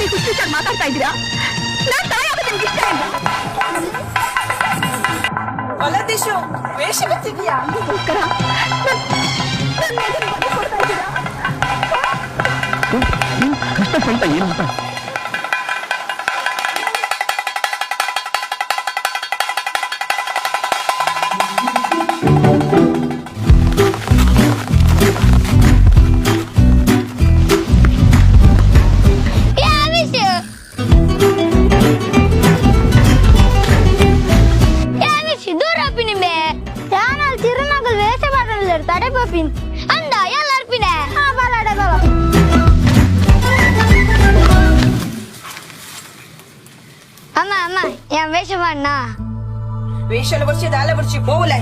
ಹುಚ್ಚುಚ್ಚಾಗಿ ಮಾತಾಡ್ತಾ ಇದ್ದೀರಾ? ನಾನ್ ತಾಯಿ ಆಗೋದು ನಿಮ್ಗೆ ಇಷ್ಟ ಇಲ್ಲ. ಒಲದೇಶು ವೇಷ ಬರ್ತಿದ್ಯಾ? ಅದಕ್ಕೋಸ್ಕರ ನನ್ನ ಮಗನ ಬಗ್ಗೆ ಕೊಡ್ತಾ ಇದ್ದೀರಾ? ಕಷ್ಟ ಸ್ವಂತ ಏನು ಅಂತ అమ్మ అమ్మ ఏం వేషమన్నా వేషాలు వచ్చి దాల వచ్చి పోవులే